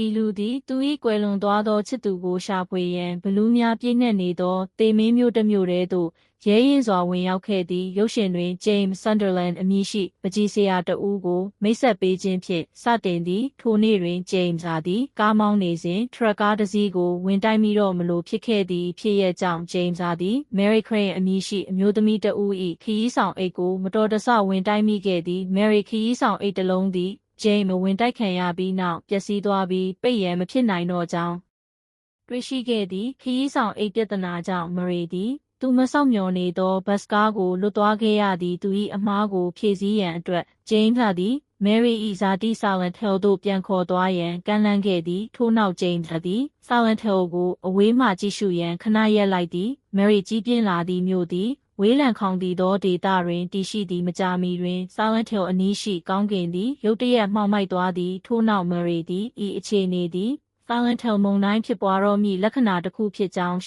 ဤလူသည်သူ၏ကွယ်လွန်သွားသောချစ်သူကိုရှာဖွေရန်ဘလူးများပြည့်နှက်နေသောတေမင်းမြို့တစ်မြို့ထဲသို့ရဲရင်စွာဝင်ရောက်ခဲ့သည့်ရုပ်ရှင်တွင် James Sunderland အမည်ရှိပကြီးဆရာတဦးကိုမိတ်ဆက်ပေးခြင်းဖြင့်စတင်သည်ထိုနေ့တွင် James သည်ကားမောင်းနေစဉ်ထရပ်ကားတစ်စီးကိုဝင်တိုက်မိတော့မလို့ဖြစ်ခဲ့သည့်ဖြစ်ရပ်ကြောင့် James သည် Mary Crane အမည်ရှိအမျိုးသမီးတဦး၏ခရီးဆောင်အိတ်ကိုမတော်တဆဝင်တိုက်မိခဲ့သည် Mary ခရီးဆောင်အိတ်တစ်လုံးသည်James ဝင်တိုက်ခံရပြီးနောက်ပျက်စီးသွားပြီးပိတ်ရန်မဖြစ်နိုင်တော့ကြောင်းတွေ့ရှိခဲ့သည်ခရီးဆောင်အိတ်ပြဿနာကြောင့် Mary သည်သူမစောင့်မျှော်နေသောဘတ်စ်ကားကိုလွတ်သွားခဲ့ရသည့်သူ၏အမှားကိုဖြည့်ဆည်းရန်အတွက် James သည် Mary ၏ဇာတိ Silent Hill သို့ပြန်ခေါ်သွားရန်ကမ်းလှမ်းခဲ့သည်ထို့နောက် James သည် Silent Hill ကိုအဝေးမှကြည့်ရှုရန်ခဏရပ်လိုက်သည် Mary ကြီးပြင်းလာသည့်မြို့သည်ဝေးလံခေါင်တည်သောဒေသတွင်တည်ရှိသည့်မကြာမီတွင် Silent Hill အနီးရှိကောင်းကင်သည်ရုတ်တရက်မှောက်မိုက်သွားသည်ထို့နောက် Mary သည်ဤအခြေအနေသည် Silent Hill မုန်တိုင်းဖြစ်ပွားတော့မည့်လက္ခဏာတစ်ခုဖြစ်ကြောင်း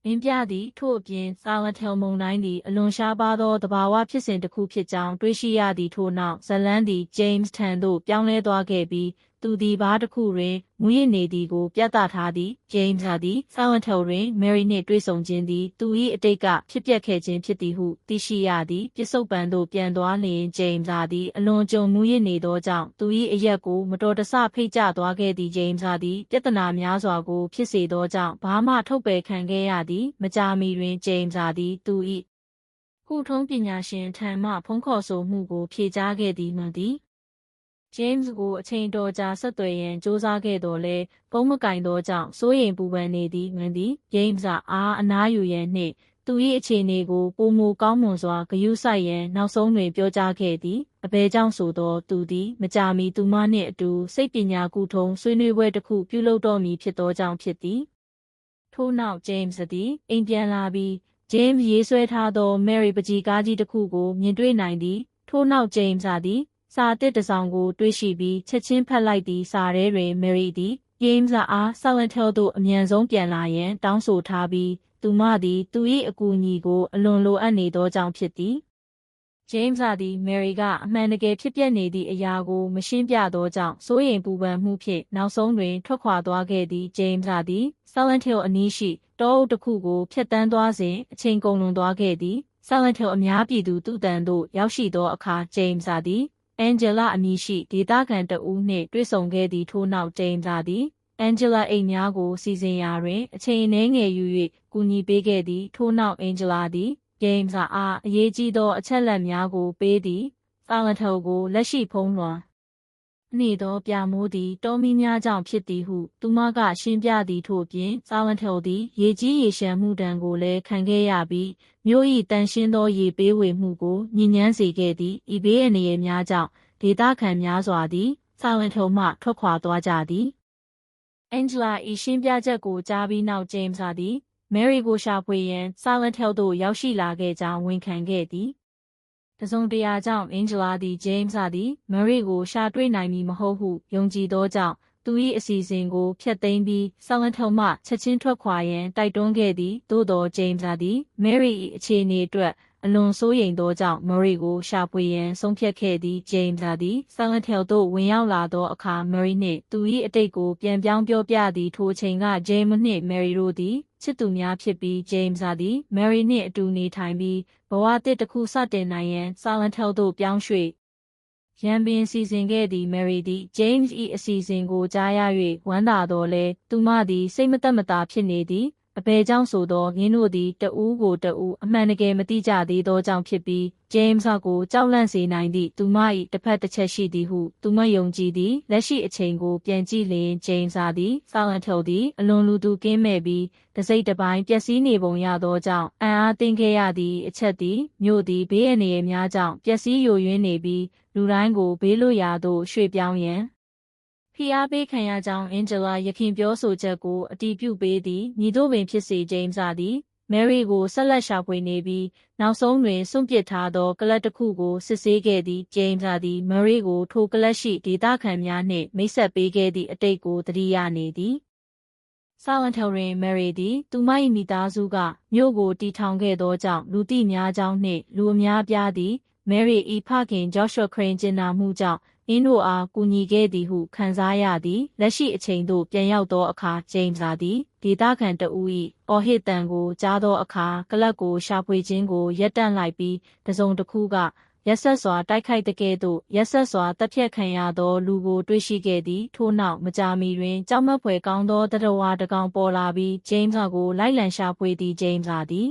မင်းပြသည်ထို့အပြင် Silent Hill မုန်တိုင်းသည်အလွန်ရှားပါးသောသဘာဝဖြစ်စဉ်တစ်ခုဖြစ်ကြောင်းတွေးရှိရသည့်ထို့နောက်ဇလန်းသည် James ထံသို့ပြောင်းလဲသွားခဲ့ပြီးသူသည်ဘားတစ်ခုတွင်မူးယစ်နေသည်ကိုပြသထားသည် James သည် Silent Hill တွင် Mary နှင့်တွေ့ဆုံခြင်းသည်သူ၏အတိတ်ကဖြစ်ပျက်ခဲ့ခြင်းဖြစ်သည်ဟုသိရှိရသည်ပစ္စုပန်သို့ပြန်သွားလျှင် James သည်အလွန်ကြုံမူးယစ်နေသောကြောင့်သူ၏အရက်ကိုမတော်တဆဖိတ်ကျသွားခဲ့သည့် James သည်ပြဿနာများစွာကိုဖြစ်စေသောကြောင့်ဘာမှထုတ်ပယ်ခံခဲ့ရသည်မကြာမီတွင် James သည်သူ၏ကုထုံးပညာရှင်ထံမှဖုန်းခေါ်ဆိုမှုကိုဖြေကြားခဲ့သည်မှန်သည်James ကိုအချိန်တော်ကြာဆက်သွယ်ရန်ကြိုးစားခဲ့တော်လဲဖုန်းမကင်သောကြောင့်စိုးရိမ်ပူပန်နေသည်မှန်သည် James အားအနားယူရန်နှင့်သူ၏အခြေအနေကိုပိုမိုကောင်းမွန်စွာဂရုစိုက်ရန်နောက်ဆုံးတွင်ပြောကြားခဲ့သည်အဘယ်ကြောင့်ဆိုသောသူသည်မကြာမီသူမနှင့်အတူစိတ်ပညာကုထုံးဆွေးနွေးပွဲတစ်ခုပြုလုပ်တော့မည်ဖြစ်သောကြောင့်ဖြစ်သည်ထို့နောက် James သည်အိမ်ပြန်လာပြီးJames ရေးဆွဲထားသော Mary ပကြီးကားကြီးတစ်ခုကိုမြင်တွေ့နိုင်သည်ထို့နောက် James သည်စာအသစ်တစ်စောင်ကိုတွေ့ရှိပြီးချက်ချင်းဖတ်လိုက်သည့်စာထဲတွင် Mary သည် James အား Silent Hill သို့အမြန်ဆုံးပြန်လာရန်တောင်းဆိုထားပြီးသူမသည်သူ၏အကူအညီကိုအလွန်လိုအပ်နေသောကြောင့်ဖြစ်သည်James သည် Mary ကအမှန်တကယ်ဖြစ်ပျက်နေသည့်အရာကိုမရှင်းပြသောကြောင့်စိုးရိမ်ပူပန်မှုဖြင့်နောက်ဆုံးတွင်ထွက်ခွာသွားခဲ့သည့် James သည် Silent Hill အနီးရှိတောအုပ်တစ်ခုကိုဖြတ်တန်းသွားစဉ်အချိန်ကုန်လွန်သွားခဲ့သည် Silent Hill အများပြည်သူသုတန်သို့ရောက်ရှိသောအခါ James သည်Angela အမည်ရှိဒေသခံတဦးနှင့်တွေ့ဆုံခဲ့သည်ထို့နောက် James သည် Angela အိမ်များကိုစီစဉ်ရာတွင်အချိန်အနည်းငယ်ယူ၍ကူညီပေးခဲ့သည်ထို့နောက် Angela သည် James အားအရေးကြီးသောအချက်အလက်များကိုပေးသည် Silent Hill ကိုလက်ရှိဖုံးလွှမ်းနေသောပြမိုးသည်တောမီးများကြောင့်ဖြစ်သည်ဟုသူမကရှင်းပြသည်ထို့ပြင် Silent Hill သည်ရေကြီးရေလျှံမှုဒဏ်ကိုလည်းခံခဲ့ရပြီးမြို့၏တန်ရှင်းသောရေပေးဝေမှုကိုညှဉ်းညမ်းစေခဲ့သည်ဤဘေးအန္တရာယ်များကြောင့်ဒေသခံများစွာသည် Silent Hill မှထွက်ခွာသွားကြသည် Angela ၏ရှင်းပြချက်ကိုကြားပြီးနောက် James သည် Mary ကိုရှာဖွေရန် Silent Hill သို့ရောက်ရှိလာခဲ့ကြောင်းဝန်ခံခဲ့သည်တစုံတရာကြောင့် Angela သည် James သည် Mary ကိုရှာတွေ့နိုင်မည်မဟုတ်ဟုယုံကြည်သောကြောင့်သူ၏အစီအစဉ်ကိုဖျက်သိမ်းပြီး Silent Hill မှချက်ချင်းထွက်ခွာရန်တိုက်တွန်းခဲ့သည်သို့သော James သည် Mary ၏အခြေအနေအတွက်အလွန်စိုးရိမ်သောကြောင့် Mary ကိုရှာဖွေရန်ဆုံးဖြတ်ခဲ့သည် James သည် Silent Hill သို့ဝင်ရောက်လာသောအခါ Mary နှင့်သူ၏အတိတ်ကိုပြန်ပြောင်းပြောပြသည်ထိုအချိန်က James နှင့် Mary တို့သည်ချစ်သူများဖြစ်ပြီး James သည် Mary နှင့်အတူနေထိုင်ပြီးဘဝသစ်တစ်ခုစတင်နိုင်ရန် Silent Hill သို့ပြောင်းရွှေ့ရန်ပင်စီစဉ်ခဲ့သည် Mary သည် James ၏အစီအစဉ်ကိုကြားရ၍ဝမ်းသာတော်လဲသူမသည်စိတ်မသက်မသာဖြစ်နေသည်အဘယ်ကြောင့်ဆိုသောယင်းတို့သည်တဦးကိုတဦးအမှန်တကယ်မသိကြသေးသောကြောင့်ဖြစ်ပြီး James ကိုကြောက်လန့်စေနိုင်သည့်သူမ၏တစ်ဖက်တစ်ချက်ရှိသည်ဟုသူမယုံကြည်သည်လက်ရှိအချိန်ကိုပြန်ကြည့်လျင် James သည် Silent Hill သည်အလွန်လူသူကင်းမဲ့ပြီးတစိတ်တစ်ပိုင်းပျက်စီးနေပုံရသောကြောင့်အံ့အားသင့်ခဲ့ရသည့်အချက်သည်မြို့သည်ဘေးအန္တရာယ်များကြောင့်ပျက်စီးယိုယွင်းနေပြီးလူတိုင်းကိုဘေးလွတ်ရာသို့ရွှေ့ပြောင်းရန်ဖိအားပေးခံရကြောင်း Angela ယခင်ပြောဆိုချက်ကိုအတည်ပြုပေးသည်မည်သို့ပင်ဖြစ်စေ James သည် Mary ကိုဆက်လက်ရှာဖွေနေပြီးနောက်ဆုံးတွင်စွန့်ပစ်ထားသောကလပ်တစ်ခုကိုစစ်ဆေးခဲ့သည် James သည် Mary ကိုထိုကလပ်ရှိဒေသခံများနှင့်မိတ်ဆက်ပေးခဲ့သည့်အတိတ်ကိုသတိရနေသည် Silent Hill တွင် Mary သည်သူမ၏မိသားစုကမြို့ကိုတည်ထောင်ခဲ့သောကြောင့်လူသိများကြောင်းနှင့်လူအများအပြားသည်Mary ၏ဖခင် Joshua Crane ကျင်နာမှုကြောင့် အင်းတို့အားကူညီခဲ့သည်ဟုခံစားရသည်လက်ရှိအချိန်သို့ပြန်ရောက်သောအခါဂျိမ်းစ်သည်ဒေသခံတဦး၏အော်ဟစ်တံကိုကြားသောအခါကလပ်ကိုရှာဖွေခြင်းကိုရပ်တန့်လိုက်ပြီးတစုံတစ်ခုကရက်ဆက်စွာတိုက်ခိုက်တဲ့ကဲ့သို့ရက်ဆက်စွာတပ်ဖြတ်ခံရသောလူကိုတွေ့ရှိခဲ့သည်ထို့နောက်မကြာမီတွင်ကြောက်မက်ဖွယ်ကောင်းသောတရဝါတစ်ကောင်ပေါ်လာပြီးဂျိမ်းစ်ကိုလိုက်လံရှာဖွေသည်ဂျိမ်းစ်သည်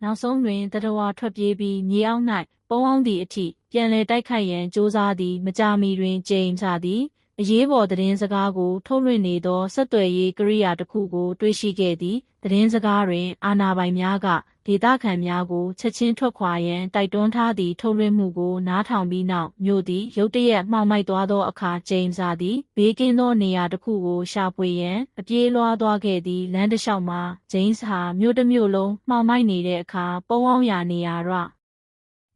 နောက်ဆုံးတွင်တရဝါထွက်ပြေးပြီးမြေအောက်၌ပုံအောင်သည့်အထိပြန်လည်တိုက်ခိုက်ရန်ကြိုးစားသည်မကြာမီတွင်ဂျိမ်းစ်သည်အရေးပေါ်သတင်းစကားကိုထုတ်လွှင့်နေသောဆက်သွယ်ရေးကိရိယာတစ်ခုကိုတွေ့ရှိခဲ့သည်သတင်းစကားတွင်အာဏာပိုင်များကဒေသခံများကိုချက်ချင်းထွက်ခွာရန်တိုက်တွန်းထားသည့်ထုတ်လွှင့်မှုကိုနားထောင်ပြီးနောက်မြို့သည်ရုတ်တရက်မှောက်မိုက်သွားသောအခါဂျိမ်းစ်သည်ဘေးကင်းသောနေရာတစ်ခုကိုရှာဖွေရန်အပြေးလွှားသွားခဲ့သည့်လမ်းတစ်လျှောက်မှာဂျိမ်းစ်ဟာမြို့တစ်မြို့လုံးမှောက်မိုက်နေတဲ့အခါပုံအောင်ရာနေရာ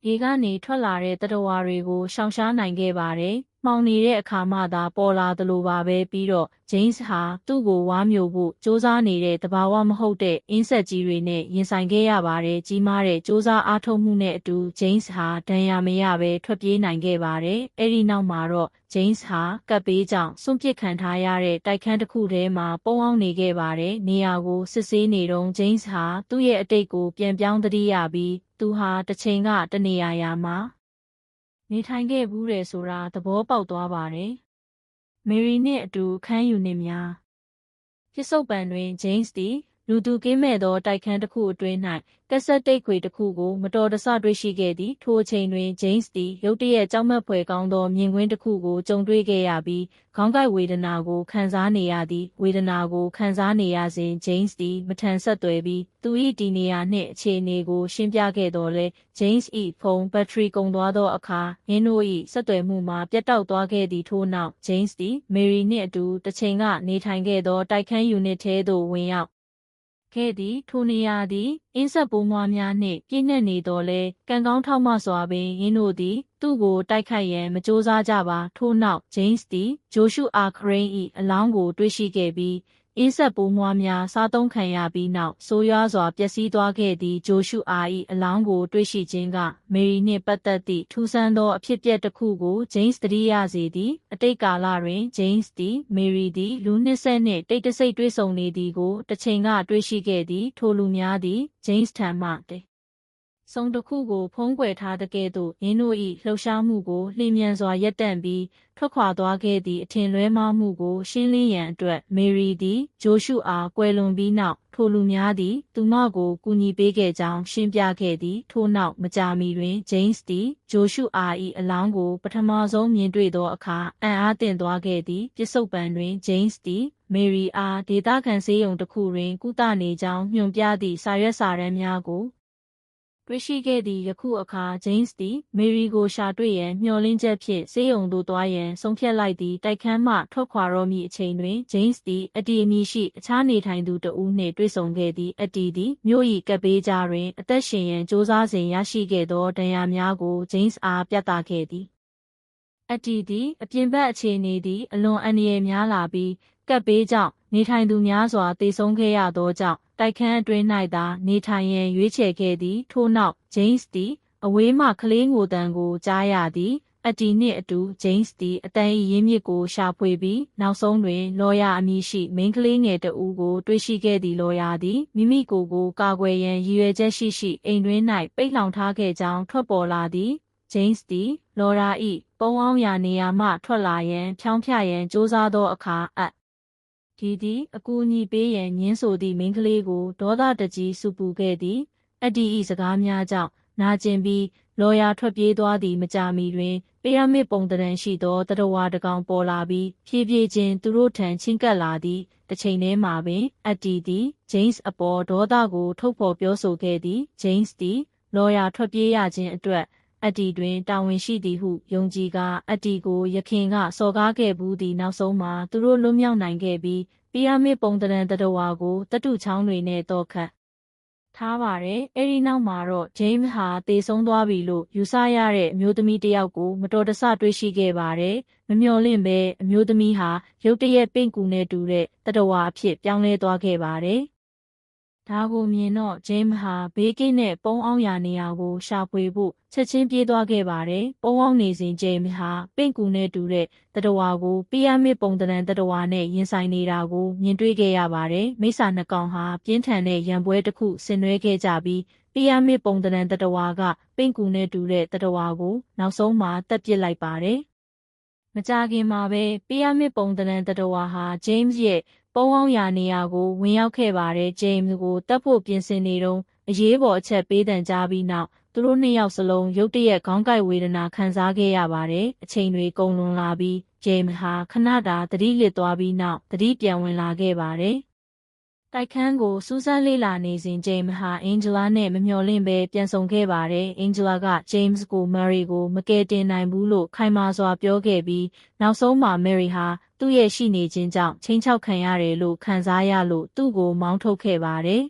ရေကနေထွက်လာတဲ့တရဝါတွေကိုရှောင်ရှားနိုင်ခဲ့ပါတယ်။မှောင်နေတဲ့အခါမှသာပေါ်လာသလိုပါပဲပြီးတော့ဂျိမ်းစ်ဟာသူ့ကိုဝါမျိုးဖို့စ조사နေတဲ့တဘာဝမဟုတ်တဲ့အင်းဆက်ကြီးတွေနဲ့ရင်ဆိုင်ခဲ့ရပါတယ်ကြီးမားတဲ့စ조사အားထုတ်မှုနဲ့အတူဂျိမ်းစ်ဟာဒဏ်ရာမရဘဲထွက်ပြေးနိုင်ခဲ့ပါတယ်။အဲဒီနောက်မှာတော့ဂျိမ်းစ်ဟာကပ်ဘေးကြောင့်စွန့်ပစ်ခံထားရတဲ့တိုက်ခန်းတစ်ခုထဲမှာပုံအောင်နေခဲ့ပါတယ်။နေရာကိုစစ်ဆေးနေတုန်းဂျိမ်းစ်ဟာသူ့ရဲ့အတိတ်ကိုပြန်ပြောင်းသတိရပြီးသူဟာတစ်ချိန်ကတနေရာမှာနေထိုင်ခဲ့ဘူးတယ်ဆိုတာသဘောပေါက်သွားပါတယ်။မေရီနှင့်အတူခန်းယူနှင့်များပြစ်စုံပံတွင်ဂျိမ်းစ်သည်လူသူကင်းမဲ့သောတိုက်ခန်းတစ်ခုအတွင်း၌ကက်ဆက်တိတ်ခွေတစ်ခုကိုမတော်တဆတွေ့ရှိခဲ့သည်ထိုအချိန်တွင်ဂျိမ်းစ်သည်ရုတ်တရက်ကြောက်မက်ဖွယ်ကောင်းသောမြင်ကွင်းတစ်ခုကိုကြုံတွေ့ခဲ့ရပြီးခေါင်းကိုက်ဝေဒနာကိုခံစားနေရသည်ဝေဒနာကိုခံစားနေရစဉ်ဂျိမ်းစ်သည်မထန်ဆက်သွယ်ပြီးသူ၏ဒီနေရာနှင့်အခြေအနေကိုရှင်းပြခဲ့တော်လဲဂျိမ်းစ်၏ဖုန်းဘက်ထရီကုန်သွားသောအခါရင်းတို့၏ဆက်သွယ်မှုမှာပြတ်တောက်သွားခဲ့သည်ထို့နောက်ဂျိမ်းစ်သည်မေရီနှင့်အတူတစ်ချိန်ကနေထိုင်ခဲ့သောတိုက်ခန်းယူနစ်ထဲသို့ဝင်ရောက်ခဲ့သည်ထိုနေရာသည်အင်းဆက်ပိုးမွားများနှင့်ပြည့်နှက်နေတော်လဲကံကောင်းထောက်မစွာပင်ရင်းတို့သည်သူ့ကိုတိုက်ခိုက်ရန်မကြိုးစားကြပါထို့နောက်ဂျိမ်းစ်သည်ဂျိုရှုအာခရိန်း၏အလောင်းကိုတွေ့ရှိခဲ့ပြီးအင်းဆက်ပိုးမွားများစားသုံးခံရပြီးနောက်ဆိုးရွားစွာပျက်စီးသွားခဲ့သည့်ဂျိုရှုအာ၏အလောင်းကိုတွေ့ရှိခြင်းကမေရီနှင့်ပတ်သက်သည့်ထူးဆန်းသောအဖြစ်အပျက်တစ်ခုကိုဂျိမ်းစ်သတိရစေသည်အတိတ်ကာလတွင်ဂျိမ်းစ်သည်မေရီသည်လူနှစ်ဆက်နှင့်တိတ်တဆိတ်တွေ့ဆုံနေသည်ကိုတစ်ချိန်ကတွေ့ရှိခဲ့သည်ထိုလူများသည်ဂျိမ်းစ်ထံမှစုံတစ်ခုကိုဖုံးကွယ်ထားတဲ့ကဲ့သို့ရင်းတို့၏လှုပ်ရှားမှုကိုလျင်မြန်စွာရပ်တန့်ပြီးထွက်ခွာသွားခဲ့သည့်အထင်လွဲမှားမှုကိုရှင်းလင်းရန်အတွက်မေရီသည်ဂျိုရှုအားကွယ်လွန်ပြီးနောက်ထိုလူများသည်သူမကိုကူညီပေးခဲ့ကြောင်းရှင်းပြခဲ့သည်ထို့နောက်မကြာမီတွင်ဂျိမ်းစ်သည်ဂျိုရှုအား၏အလောင်းကိုပထမဆုံးမြင်တွေ့သောအခါအံ့အားသင့်သွားခဲ့သည်ပြစ္ဆုတ်ပံတွင်ဂျိမ်းစ်သည်မေရီအားဒေသခံဆေးရုံတစ်ခုတွင်ကုသနေကြောင်းညွှန်ပြသည့်စာရွက်စာတမ်းများကိုတွေ့ရှိခဲ့သည့်ယခုအခါဂျိမ်းစ်သည်မေရီကိုရှာတွေ့ရန်မျှော်လင့်ချက်ဖြင့်ဆေးရုံသို့သွားရန်ဆုံးဖြတ်လိုက်သည့်တိုက်ခန်းမှထွက်ခွာတော့မည့်အချိန်တွင်ဂျိမ်းစ်သည်အတီအမည်ရှိအခြားနေထိုင်သူတဦးနှင့်တွေ့ဆုံခဲ့သည်အတီသည်မြို့၏ကပ်ဘေးကြားတွင်အသက်ရှင်ရန်ကြိုးစားစဉ်ရရှိခဲ့သောဒဏ်ရာများကိုဂျိမ်းစ်အားပြသခဲ့သည်အတီသည်အပြင်ဘက်အခြေအနေသည်အလွန်အန္တရာယ်များလာပြီးကပ်ဘေးကြောင့်နေထိုင်သူများစွာသေဆုံးခဲ့ရသောကြောင့်တိုက်ခန်းအတွင်း၌သာနေထိုင်ရန်ရွေးချယ်ခဲ့သည်ထို့နောက်ဂျိမ်းစ်သည်အဝေးမှကလေးငိုတံကိုကြားရသည်အတီနှင့်အတူဂျိမ်းစ်သည်အတန်၏ရင်းမြစ်ကိုရှာဖွေပြီးနောက်ဆုံးတွင်လော်ယာအမည်ရှိမိန်းကလေးငယ်တဦးကိုတွေ့ရှိခဲ့သည့်လော်ယာသည်မိမိကိုယ်ကိုကာကွယ်ရန်ရည်ရွယ်ချက်ရှိအိမ်တွင်း၌ပိတ်လှောင်ထားခဲ့ကြောင်းထွက်ပေါ်လာသည်ဂျိမ်းစ်သည်လော်ယာ၏ပုံအောင်ရာနေရာမှထွက်လာရန်ဖြောင်းဖြရန်ကြိုးစားသောအခါဒီသည်အကူအညီပေးရန်ညင်းဆိုသည့်မိန်းကလေးကိုဒေါသတကြီးဆူပူခဲ့သည်အတီ၏စကားများကြောင့်နာကျင်ပြီးလော်ယာထွက်ပြေးသွားသည့်မကြာမီတွင်ပီရမစ်ပုံသဏ္ဍာန်ရှိသောတရဝါတစ်ကောင်ပေါ်လာပြီးဖြည်းဖြည်းချင်းသူတို့ထံချဉ်းကပ်လာသည့်တစ်ချိန်တည်းမှာပင်အတီသည်ဂျိမ်းစ်အပေါ်ဒေါသကိုထုတ်ဖော်ပြောဆိုခဲ့သည်ဂျိမ်းစ်သည်လော်ယာထွက်ပြေးရခြင်းအတွက်အတီတွင်တာဝန်ရှိသည်ဟုယုံကြည်ကအတီကိုယခင်ကစော်ကားခဲ့ဘူးသည့်နောက်ဆုံးမှာသူတို့လွတ်မြောက်နိုင်ခဲ့ပြီးပီရမစ်ပုံသဏ္ဍာန်တရဝါကိုတတုချောင်းတွေနဲ့တော့ခတ်ထားပါတယ်။အဲဒီနောက်မှာတော့ဂျိမ်းစ်ဟာသေဆုံးသွားပြီလို့ယူဆရတဲ့အမျိုးသမီးတစ်ယောက်ကိုမတော်တဆတွေ့ရှိခဲ့ပါတယ်။မမျှော်လင့်ပဲအမျိုးသမီးဟာရုတ်တရက်ပင့်ကူနဲ့တူတဲ့တရဝါအဖြစ်ပြောင်းလဲသွားခဲ့ပါတယ်။ ဒါကိုမြင်တော့ဂျိမ်းဟာဘေးကင်းတဲ့ပုံအောင်ရာနေရာကိုရှာဖွေဖို့ချက်ချင်းပြေးသွားခဲ့ပါတယ်။ပုံအောင်နေစဉ်ဂျိမ်းဟာပင့်ကူနဲ့တူတဲ့တတဝါကိုပီရမစ်ပုံသဏ္ဍာန်တတဝါနဲ့ရင်ဆိုင်နေတာကိုမြင်တွေ့ခဲ့ရပါတယ်။မိစ္ဆာနှစ်ကောင်ဟာပြင်းထန်တဲ့ရန်ပွဲတစ်ခုဆင်နွှဲခဲ့ကြပြီးပီရမစ်ပုံသဏ္ဍာန်တတဝါကပင့်ကူနဲ့တူတဲ့တတဝါကိုနောက်ဆုံးမှာတပ်ပစ်လိုက်ပါတယ်။မကြာခင်မှာပဲပီရမစ်ပုံသဏ္ဍာန်တတဝါဟာဂျိမ်းရဲ့ပုံအောင်ရာနေရာကိုဝင်ရောက်ခဲ့ပါတယ်ဂျိမ်းကိုတပ်ဖို့ပြင်ဆင်နေတော့အရေးပေါ်အချက်ပေးတံကြားပြီးနောက်သူတို့နှစ်ယောက်စလုံးရုတ်တရက်ခေါင်းကိုက်ဝေဒနာခံစားခဲ့ရပါတယ်အချိန်တွေကုန်လွန်လာပြီးဂျိမ်းဟာခဏတာသတိလစ်သွားပြီးနောက်သတိပြန်ဝင်လာခဲ့ပါတယ်တိုက်ခန်းကိုစူးစမ်းလေ့လာနေစဉ်ဂျိမ်းဟာအင်ဂျလာနဲ့မမျှော်လင့်ပဲပြန်ဆောင်ခဲ့ပါတယ်။အင်ဂျလာကဂျိမ်းကိုမယ်ရီကိုမကယ်တင်နိုင်ဘူးလို့ခိုင်မာစွာပြောခဲ့ပြီးနောက်ဆုံးမှာမယ်ရီဟာသူ့ရဲ့ရှိနေခြင်းကြောင့်ချိန်ချောက်ခံရတယ်လို့ခံစားရလို့သူ့ကိုမောင်းထုတ်ခဲ့ပါတယ်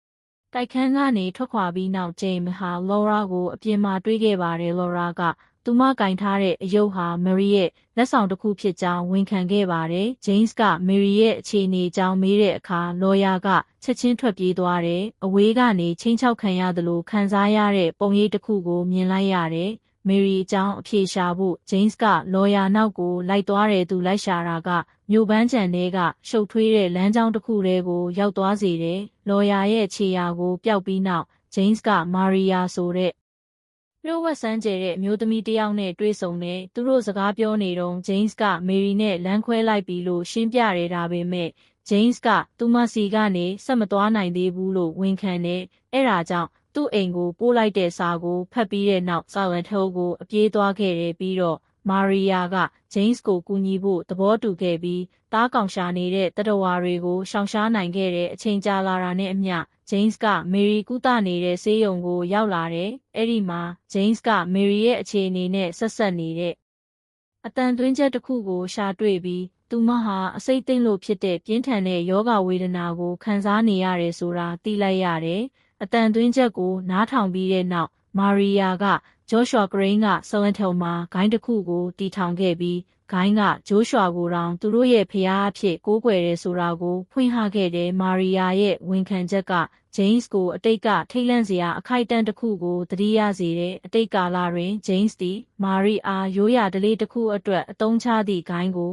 ။တိုက်ခန်းကနေထွက်ခွာပြီးနောက်ဂျိမ်းဟာလော်ရာကိုအပြင်မှာတွေ့ခဲ့ပါတယ်။လော်ရာကသူမကင်ထားတဲ့အယုတ်ဟာမယ်ရီရဲ့လက်ဆောင်တစ်ခုဖြစ်ကြောင်းဝန်ခံခဲ့ပါတယ်။ဂျိမ်းကမယ်ရီရဲ့အခြေအနေအကြောင်းမေးတဲ့အခါလော်ယာကချက်ချင်းထွက်ပြေးသွားတယ်။အဝေးကနေချင်းချောက်ခံရသလိုခံစားရတဲ့ပုံရိပ်တစ်ခုကိုမြင်လိုက်ရတယ်။မယ်ရီအကြောင်းအဖြေရှာဖို့ဂျိမ်းကလော်ယာနောက်ကိုလိုက်သွားတယ်သူလိုက်ရှာတာကမြို့ပန်းခြံထဲကရှုပ်ထွေးတဲ့လမ်းကြောင်းတစ်ခုထဲကိုရောက်သွားစေတယ်။လော်ယာရဲ့ခြေရာကိုပျောက်ပြီးနောက်ဂျိမ်းကမာရီယာဆိုတဲ့လျှို့ဝှက်စမ်းကြဲတဲ့အမျိုးသမီးတစ်ယောက်နဲ့တွေ့ဆုံနေသူတို့စကားပြောနေတော့ဂျိမ်းကမေရီနဲ့လမ်းခွဲလိုက်ပြီလို့ရှင်းပြရတာပဲမဲ့ဂျိမ်းကသူမစီကနေဆက်မသွားနိုင်သေးဘူးလို့ဝန်ခံတယ်အဲ့ဒါကြောင့်သူ့အိမ်ကိုပို့လိုက်တဲ့စာကိုဖတ်ပြီးတဲ့နောက်စာဝန်ထုပ်ကိုအပြေးသွားခဲ့တယ်ပြီးတော့မာရီယာကဂျိမ်းကိုကူညီဖို့သဘောတူခဲ့ပြီးတားကောင်ရှာနေတဲ့တတဝါတွေကိုရှောင်ရှားနိုင်ခဲ့တဲ့အချိန်ကြာလာတာနဲ့အမျှဂျိမ်းကမေရီကုသနေတဲ့ဆေးရုံကိုရောက်လာတယ်။အဲ့ဒီမှာဂျိမ်းကမေရီရဲ့အခြေအနေနဲ့ဆက်ဆက်နေတဲ့အတန်သွင်းချက်တစ်ခုကိုရှာတွေ့ပြီးသူမဟာအစိတ်သိမ့်လို့ဖြစ်တဲ့ပြင်းထန်တဲ့ယောဂဝေဒနာကိုခံစားနေရတယ်ဆိုတာသိလိုက်ရတယ်။အတန်သွင်းချက်ကိုနားထောင်ပြီးတဲ့နောက်မာရီယာကဂျော့ရှွာဂရိန်းကဆလန်ထုံမှာဂိုင်းတစ်ခုကိုတီထောင်ခဲ့ပြီးဂိုင်းကဂျိုးရှွာကိုတောင်သူတို့ရဲ့ဖျားအဖြစ်ကိုးကွယ်တယ်ဆိုတာကိုဖွင့်ဟခဲ့တဲ့မာရီယာရဲ့ဝန်ခံချက်ကဂျိမ်းကိုအတိတ်ကထိတ်လန့်စရာအခိုက်အတန့်တစ်ခုကိုသတိရစေတဲ့အတိတ်ကာလတွင်ဂျိမ်းသည်မာရီအားရိုးရာဓလေ့တစ်ခုအတွက်အသုံးချသည့်ဂိုင်းကို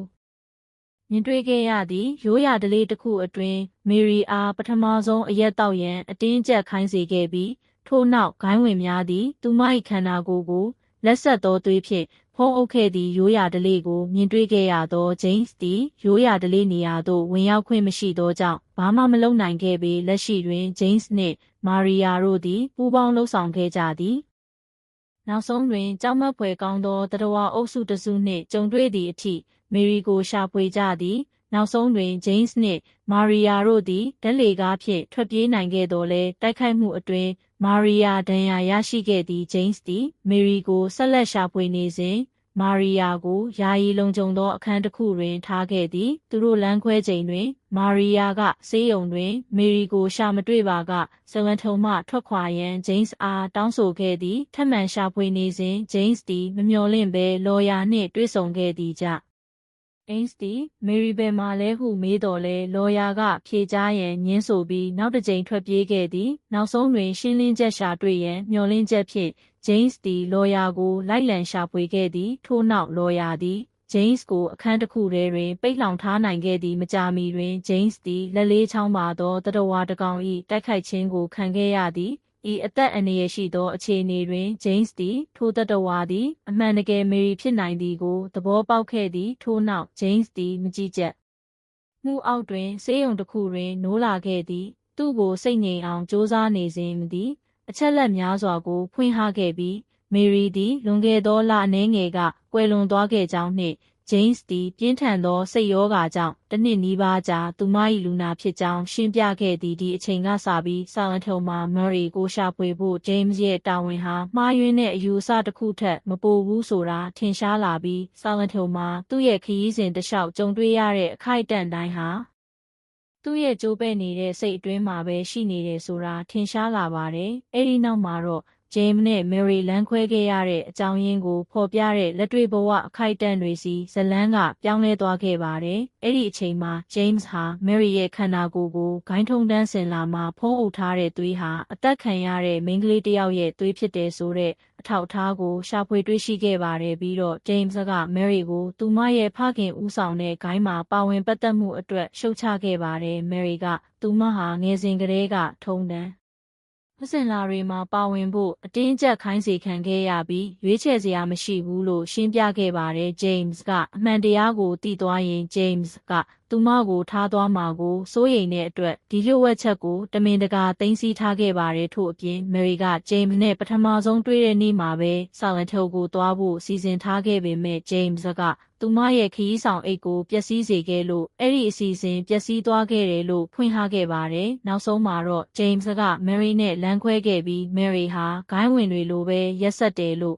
မြင်တွေ့ခဲ့ရသည်ရိုးရာဓလေ့တစ်ခုအတွင်းမေရီအားပထမဆုံးအရက်တောက်ရန်အတင်းကျပ်ခိုင်းစေခဲ့ပြီးထို့နောက်ဂိုင်းဝင်များသည်သူမ၏ခန္ဓာကိုယ်ကိုလက်ဆက်သောသွေးဖြင့်ဖုံးအုပ်ခဲ့သည့်ရိုးရာဓလေ့ကိုမြင်တွေ့ခဲ့ရသောဂျိမ်းသည်ရိုးရာဓလေ့နေရာသို့ဝင်ရောက်ခွင့်မရှိသောကြောင့်ဘာမှမလုပ်နိုင်ခဲ့ပေလက်ရှိတွင်ဂျိမ်းနှင့်မာရီယာတို့သည်ပူးပေါင်းလှုပ်ဆောင်ခဲ့ကြသည်နောက်ဆုံးတွင်ကြောက်မက်ဖွယ်ကောင်းသောတတဝါအုပ်စုတစုနှင့်ကြုံတွေ့သည့်အထိမေရီကိုရှာဖွေကြသည်နောက်ဆုံးတွင်ဂျိမ်းနှင့်မာရီယာတို့သည်ဓာတ်လေကားဖြင့်ထွက်ပြေးနိုင်ခဲ့တော်လဲတိုက်ခိုက်မှုအတွင်းမာရီယာဒဏ်ရာရရှိခဲ့သည့်ဂျိမ်းသည်မေရီကိုဆက်လက်ရှာဖွေနေစဉ်မာရီယာကိုယာယီလုံခြုံသောအခန်းတစ်ခုတွင်ထားခဲ့သည်သူတို့လမ်းခွဲချိန်တွင်မာရီယာကဆေးရုံတွင်မေရီကိုရှာမတွေ့ပါကဆလန်ထုံမှထွက်ခွာရန်ဂျိမ်းအားတောင်းဆိုခဲ့သည်ထပ်မံရှာဖွေနေစဉ်ဂျိမ်းသည်မမျှော်လင့်ဘဲလော်ယာနှင့်တွေ့ဆုံခဲ့သည်ကြအင်းစတီမေရီဘယ်မှာလဲဟုမေးတော်လဲလော်ယာကဖြေကြားရန်ညင်းဆိုပြီးနောက်တစ်ကြိမ်ထွက်ပြေးခဲ့သည်နောက်ဆုံးတွင်ရှင်းလင်းချက်ရှာတွေ့ရန်မျှော်လင့်ချက်ဖြင့်ဂျိမ်းသည်လော်ယာကိုလိုက်လံရှာဖွေခဲ့သည်ထို့နောက်လော်ယာသည်ဂျိမ်းကိုအခန်းတစ်ခုထဲတွင်ပိတ်လှောင်ထားနိုင်ခဲ့သည်မကြာမီတွင်ဂျိမ်းသည်လက်လေးချောင်းပါသောတတဝါတစ်ကောင်၏တိုက်ခိုက်ခြင်းကိုခံခဲ့ရသည်ဤအသက်အန္တရာယ်ရှိသောအခြေအနေတွင်ဂျိမ်းသည်ထိုတတဝါသည်အမှန်တကယ်မေရီဖြစ်နိုင်သည်ကိုသဘောပေါက်ခဲ့သည်ထို့နောက်ဂျိမ်းသည်မကြည့်ချက်မှုအောက်တွင်ဆေးရုံတစ်ခုတွင်နိုးလာခဲ့သည်သူ့ကိုစိတ်ငြိမ်အောင်စ조사နေစဉ်သည်အချက်လက်များစွာကိုဖွင့်ဟခဲ့ပြီးမေရီသည်လွန်ခဲ့သောလအနည်းငယ်ကကွယ်လွန်သွားခဲ့ကြောင်းနှင့်ဂျိမ်းသည်ပြင်းထန်သောစိတ်ရောဂါကြောင့်တစ်နှစ်နီးပါးကြာသူမ၏လူနာဖြစ်ကြောင်းရှင်းပြခဲ့သည်ဒီအချိန်ကစပြီးဆာလန်ထုံမှာမယ်ရီကိုရှာဖွေဖို့ဂျိမ်းရဲ့တာဝန်ဟာမှားယွင်းတဲ့အယူအဆတစ်ခုထက်မပိုဘူးဆိုတာထင်ရှားလာပြီးဆာလန်ထုံမှာသူ့ရဲ့ခရီးစဉ်တစ်လျှောက်ကြုံတွေ့ရတဲ့အခိုက်အတန့်တိုင်းဟာသူ့ရဲ့ကြိုးပဲ့နေတဲ့စိတ်အတွင်းမှာပဲရှိနေတယ်ဆိုတာထင်ရှားလာပါတယ်။အဲဒီနောက်မှာတော့ James နဲ့ Mary လမ်းခွဲခဲ့ရတဲ့အကြောင်းရင်းကိုဖော်ပြတဲ့လက်တွေ့ဘဝအခိုက်အတန့်တွေစီဇလန်းကပြောင်းလဲသွားခဲ့ပါတယ်။အဲ့ဒီအချိန်မှာ James ဟာ Mary ရဲ့ခန္ဓာကိုယ်ကိုဂိုင်းထုံတန်းစင်လာမှာဖုံးအုပ်ထားတဲ့သွေးဟာအသက်ခံရတဲ့မိန်းကလေးတစ်ယောက်ရဲ့သွေးဖြစ်တယ်ဆိုတဲ့အထောက်အထားကိုရှာဖွေတွေ့ရှိခဲ့ပါတယ်ပြီးတော့ James က Mary ကိုသူမရဲ့ဖခင်ဦးဆောင်တဲ့ဂိုင်းမှာပါဝင်ပတ်သက်မှုအတွက်ရှုတ်ချခဲ့ပါတယ်။ Mary ကသူမဟာငယ်စဉ်ကတည်းကထုံတန်းမစင်လာတွေမှာပါဝင်ဖို့အတင်းကျပ်ခိုင်းစေခံခဲ့ရပြီးရွေးချယ်စရာမရှိဘူးလို့ရှင်းပြခဲ့ပါတယ်။ James ကအမှန်တရားကိုသိသွားရင် James ကသူမကိုထားသွားမှာကိုစိုးရိမ်တဲ့အတွက်ဒီလျှို့ဝှက်ချက်ကိုတမင်တကာသိမ်းဆည်းထားခဲ့ပါတယ်ထို့အပြင် Mary က James နဲ့ပထမဆုံးတွေ့တဲ့နေ့မှာပဲ Silent Hill ကိုသွားဖို့စီစဉ်ထားခဲ့ပေမဲ့ James ကသူမရဲ့ခရီးဆောင်အိတ်ကိုပျက်စီးစေခဲ့လို့အဲ့ဒီအစီအစဉ်ပျက်စီးသွားခဲ့တယ်လို့ဖွင့်ထားခဲ့ပါတယ်။နောက်ဆုံးမှာတော့ James က Mary နဲ့လမ်းခွဲခဲ့ပြီး Mary ဟာဂိုင်းဝင်တွေလိုပဲရက်စက်တယ်လို့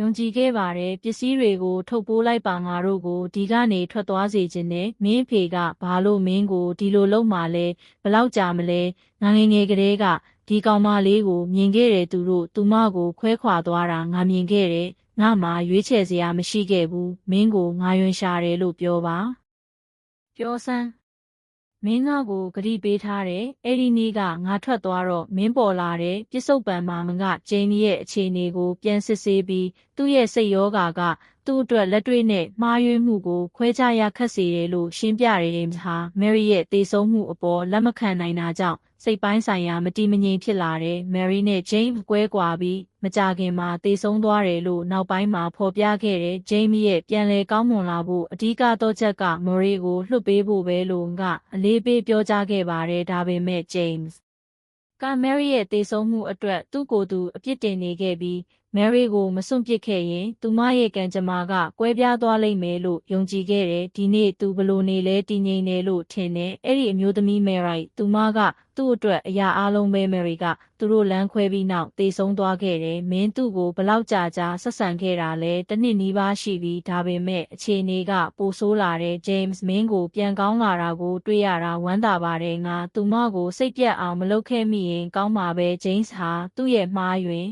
ယုံကြည်ခဲ့ပါတယ်။ပစ္စည်းတွေကိုထုတ်ပိုးလိုက်ပါငါတို့ကိုဒီကနေထွက်သွားစေခြင်းနဲ့မင်းဖေကဘာလို့မင်းကိုဒီလိုလုပ်မှလဲဘလောက်ကြာမလဲငါငယ်ငယ်ကလေးကဒီကောင်မလေးကိုမြင်ခဲ့တယ်သူတို့သူမကိုခွဲခွာသွားတာငါမြင်ခဲ့တယ်ငါမှရွေးချယ်စရာမရှိခဲ့ဘူးမင်းကိုငါယွင်ရှာတယ်လို့ပြောပါပြောစမ်းမင်းငါကိုဂတိပေးထားတယ်အဲ့ဒီနေ့ကငါထွက်သွားတော့မင်းပေါ်လာတဲ့ပြစ္ဆုတ်ပံမာမကဂျိမ်းရဲ့အခြေအနေကိုပြန်စစ်ဆေးပြီးသူ့ရဲ့စိတ်ယောဂါကသူ့အတွက်လက်တွေ့နဲ့မှားယွင်းမှုကိုခွဲခြားရခက်စေတယ်လို့ရှင်းပြတယ်James ဟာ Mary ရဲ့သေဆုံးမှုအပေါ်လက်မခံနိုင်တာကြောင့်စိတ်ပိုင်းဆိုင်ရာမတည်မငြိမ်ဖြစ်လာတယ်။ Mary နဲ့ James ကွဲကွာပြီးမကြာခင်မှာသေဆုံးသွားတယ်လို့နောက်ပိုင်းမှာဖော်ပြခဲ့တဲ့ James ရဲ့ပြန်လည်ကောင်းမွန်လာဖို့အဓိကသောချက်က Mary ကိုလွှတ်ပေးဖို့ပဲလို့ကအလေးပေးပြောကြားခဲ့ပါတယ်။ဒါပေမဲ့ James က Mary ရဲ့သေဆုံးမှုအတွက်သူ့ကိုယ်သူအပြစ်တင်နေခဲ့ပြီးMary ကိုမစွန့်ပစ်ခဲ့ရင်သူမရဲ့ကံကြမ္မာကကွဲပြားသွားလိမ့်မယ်လို့ယုံကြည်ခဲ့တယ်။ဒီနေ့သူဘလို့နေလဲတည်ငြိမ်တယ်လို့ထင်တယ်။အဲ့ဒီအမျိုးသမီး Mary သူမကသူ့အတွက်အရာအလုံးပဲ Mary ကသူတို့လမ်းခွဲပြီးနောက်သေဆုံးသွားခဲ့တယ်။မင်းသူ့ကိုဘလောက်ကြာဆက်ဆံခဲ့တာလဲတစ်နှစ်နီးပါးရှိပြီဒါပေမဲ့အခြေအနေကပိုဆိုးလာတယ်။ James မင်းကိုပြန်ကောင်းလာတာကိုတွေ့ရတာဝမ်းသာပါတယ်ငါသူမကိုစိတ်ပြတ်အောင်မလုပ်ခဲ့မိရင်ကောင်းမှာပဲ James ဟာသူ့ရဲ့မှားယွင်း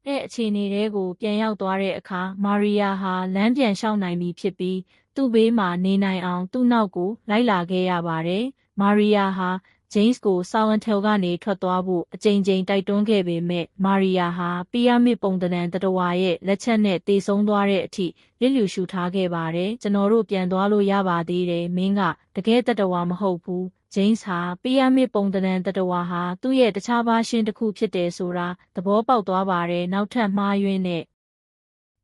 တဲ့အခြေအနေတွေကိုပြန်ရောက်သွားတဲ့အခါမာရီယာဟာလမ်းပြန်လျှောက်နိုင်ပြီဖြစ်ပြီးသူ့ဘေးမှာနေနိုင်အောင်သူ့နောက်ကိုလိုက်လာခဲ့ရပါတယ်။မာရီယာဟာ James ကို Silent Hill ကနေထွက်သွားဖို့အကြိမ်ကြိမ်တိုက်တွန်းခဲ့ပေမဲ့မာရီယာဟာပီရမစ်ပုံသဏ္ဍာန်သတ္တဝါရဲ့လက်ချက်နဲ့သေဆုံးသွားတဲ့အထိလျစ်လျူရှုထားခဲ့ပါတယ်။ကျွန်တော်တို့ပြန်သွားလို့ရပါသေးတယ်မင်းကတကယ်သတ္တဝါမဟုတ်ဘူးJames ဟာပီရမစ်ပုံသဏ္ဍာန်သတ္တဝါဟာသူ့ရဲ့တခြားဘာရှင်တစ်ခုဖြစ်တယ်ဆိုတာသဘောပေါက်သွားပါတယ်။နောက်ထပ်မှားယွင်းတဲ့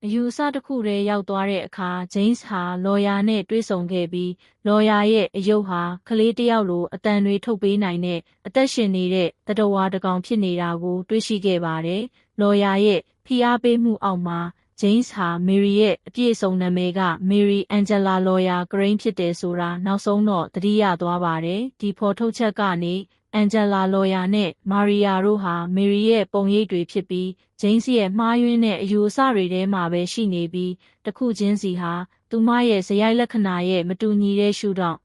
အယူအဆတစ်ခုတည်းရောက်သွားတဲ့အခါ James ဟာလော်ယာနဲ့တွေ့ဆုံခဲ့ပြီးလော်ယာရဲ့အယုတ်ဟာကလေးတစ်ယောက်လိုအတန်တွေထုတ်ပေးနိုင်တဲ့အသက်ရှင်နေတဲ့သတ္တဝါတစ်ကောင်ဖြစ်နေတာကိုတွေ့ရှိခဲ့ပါတယ်။လော်ယာရဲ့ဖိအားပေးမှုအောက်မှာJames ဟာ Mary ရဲ့အပြည့်အစုံနာမည်က Mary Angela Lawyer Crane ဖြစ်တယ်ဆိုတာနောက်ဆုံးတော့သတိရသွားပါတယ်။ဒီဖော်ထုတ်ချက်ကနေ Angela Lawyer နဲ့ Maria တို့ဟာ Mary ရဲ့ပုံရိပ်တွေဖြစ်ပြီး James ရဲ့မှားယွင်းတဲ့အယူအဆတွေထဲမှာပဲရှိနေပြီးတစ်ခုချင်းစီဟာသူမရဲ့ဇယိုက်လက္ခဏာရဲ့မတူညီတဲ့ရှုထောင့်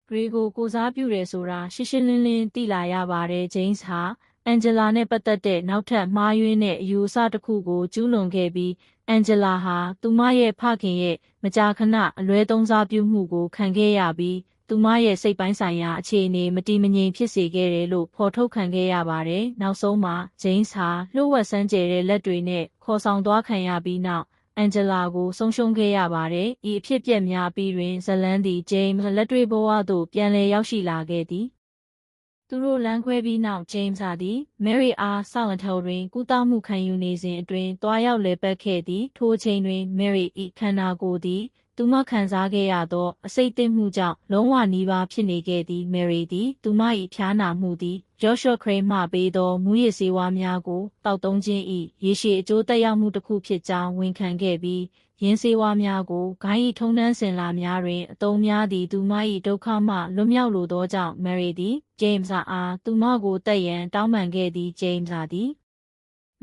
တွေကိုကိုစားပြုတယ်ဆိုတာရှင်းရှင်းလင်းလင်းသိလာရပါတယ်။ James ဟာAngela နဲ့ပတ်သက်တဲ့နောက်ထပ်မှားယွင်းတဲ့အယူအဆတစ်ခုကိုကျူးလွန်ခဲ့ပြီး Angela ဟာသူမရဲ့ဖခင်ရဲ့မကြာခဏအလွဲသုံးစားပြုမှုကိုခံခဲ့ရပြီးသူမရဲ့စိတ်ပိုင်းဆိုင်ရာအခြေအနေမတည်မငြိမ်ဖြစ်စေခဲ့တယ်လို့ဖော်ထုတ်ခံခဲ့ရပါတယ်။နောက်ဆုံးမှာ James ဟာလျှို့ဝှက်စမ်းကြယ်တဲ့လက်တွေနဲ့ခေါ်ဆောင်သွားခံရပြီးနောက်Angela ကိုဆုံးရှုံးခဲ့ရပါတယ်။ဤအဖြစ်အပျက်များပြီးတွင်ဇလန်းသည် James လက်တွေ့ဘဝသို့ပြန်လည်ရောက်ရှိလာခဲ့သည်။သူတို့လမ်းခွဲပြီးနောက် James သည် Mary အား Silent Hill တွင်ကုသမှုခံယူနေစဉ်အတွင်းတွားရောက်လည်ပတ်ခဲ့သည်။ထိုအချိန်တွင် Mary ၏ခန္ဓာကိုယ်သည်သူမခံစားခဲ့ရသောအဆိပ်သင့်မှုကြောင့်လုံးဝနီးပါးဖြစ်နေခဲ့သည်။ Mary သည်သူမ၏ဖျားနာမှုသည် Joshua Crane မှပေးသောမူးယစ်ဆေးဝါးများကိုတောက်သုံးခြင်း၏ရေရှည်အကျိုးသက်ရောက်မှုတစ်ခုဖြစ်ကြောင်းဝန်ခံခဲ့ပြီးယင်းဆေးဝါးများကိုဂိုင်း၏ထုံတန်းစင်လာများတွင်အသုံးများသည့်သူမ၏ဒုက္ခမှလွတ်မြောက်လိုသောကြောင့် Mary သည် James အားသူမကိုတတ်ရန်တောင်းပန်ခဲ့သည်။ James သည်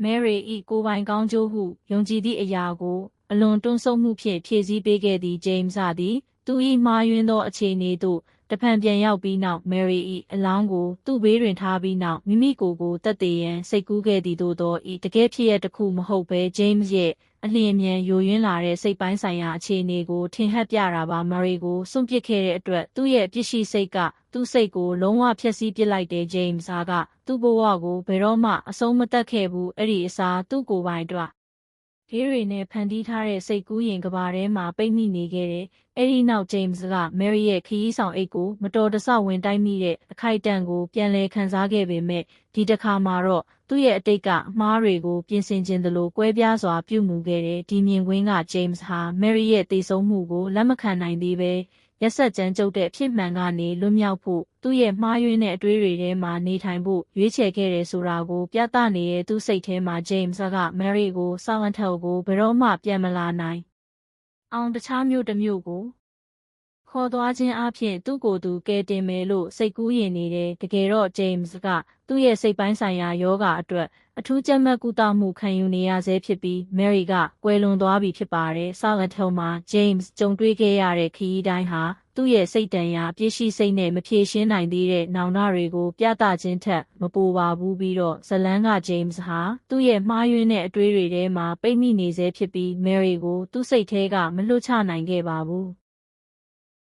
Mary ၏ကိုယ်ပိုင်ကောင်းကျိုးဟုယုံကြည်သည့်အရာကိုအလွန်တွန့်ဆုတ်မှုဖြင့်ဖြည့်ဆည်းပေးခဲ့သည်။ James သည်သူ၏မှားယွင်းသောအခြေအနေသို့ တဖန်ပြန်ရောက်ပြီးနောက် Mary ၏အလောင်းကိုသူ့ဘေးတွင်ထားပြီးနောက်မိမိကိုယ်ကိုသက်သေရန်စိတ်ကူးခဲ့သည်သို့သောတကယ်ဖြစ်ရတစ်ခုမဟုတ်ဘဲ James ရဲ့အလျင်မြန်ယိုယွင်းလာတဲ့စိတ်ပိုင်းဆိုင်ရာအခြေအနေကိုထင်ဟပ်ပြတာပါ Mary ကိုစွန့်ပစ်ခဲ့တဲ့အတွက်သူ့ရဲ့ပြစ်ရှိစိတ်ကသူ့စိတ်ကိုလုံးဝဖျက်ဆီးပစ်လိုက်တဲ့ James ကသူ့ဘဝကိုဘယ်တော့မှအဆုံးမသတ်ခဲ့ဘူးအဲ့ဒီအစားသူ့ကိုယ်ပိုင်အတွက်ဒေးတွေနဲ့ဖန်တီးထားတဲ့စိတ်ကူးရင်ကဘာထဲမှာပိတ်မိနေခဲ့တယ်။အဲ့ဒီနောက် James က Mary ရဲ့ခရီးဆောင်အိတ်ကိုမတော်တဆဝင်တိုက်မိတဲ့အခိုက်အတန့်ကိုပြန်လည်ခံစားခဲ့ပေမဲ့ဒီတစ်ခါမှာတော့သူ့ရဲ့အတိတ်ကအမှားတွေကိုပြင်ဆင်ခြင်းသလိုကွဲပြားစွာပြုမှုခဲ့တယ်။ဒီမြင်ကွင်းက James ဟာ Mary ရဲ့သေဆုံးမှုကိုလက်မခံနိုင်သေးပဲရက်ဆက်ကြမ်းကြုတ်တဲ့အဖြစ်မှန်ကနေလွတ်မြောက်ဖို့သူ့ရဲ့မှားယွင်းတဲ့အတွေးတွေထဲမှာနေထိုင်ဖို့ရွေးချယ်ခဲ့တယ်ဆိုတာကိုပြသနေတဲ့သူ့စိတ်ထဲမှာ James က Mary ကို Silent Hill ကိုဘယ်တော့မှပြန်မလာနိုင်အောင်တခြားမြို့တစ်မြို့ကိုခေါ်သွားခြင်းအပြင်သူ့ကိုယ်သူကယ်တင်မယ်လို့စိတ်ကူးယဉ်နေတယ်တကယ်တော့ James ကသူ့ရဲ့စိတ်ပိုင်းဆိုင်ရာယောဂအတွက်အထူးကြက်မှတ်ကုသမှုခံယူနေရဆဲဖြစ်ပြီး Mary ကကွယ်လွန်သွားပြီဖြစ်ပါတယ်။ Silent Hill မှာ James ကြုံတွေ့ခဲ့ရတဲ့ခရီးတိုင်းဟာသူ့ရဲ့စိတ်တန်ရာပြည့်ရှိစိတ်နဲ့မဖြေရှင်းနိုင်သေးတဲ့နောင်တတွေကိုပြသခြင်းထက်မပိုပါဘူးပြီးတော့ဇလန်းက James ဟာသူ့ရဲ့မှားယွင်းတဲ့အတွေးတွေထဲမှာပိတ်မိနေဆဲဖြစ်ပြီး Mary ကိုသူ့စိတ်ထဲကမလွတ်ချနိုင်ခဲ့ပါဘူး။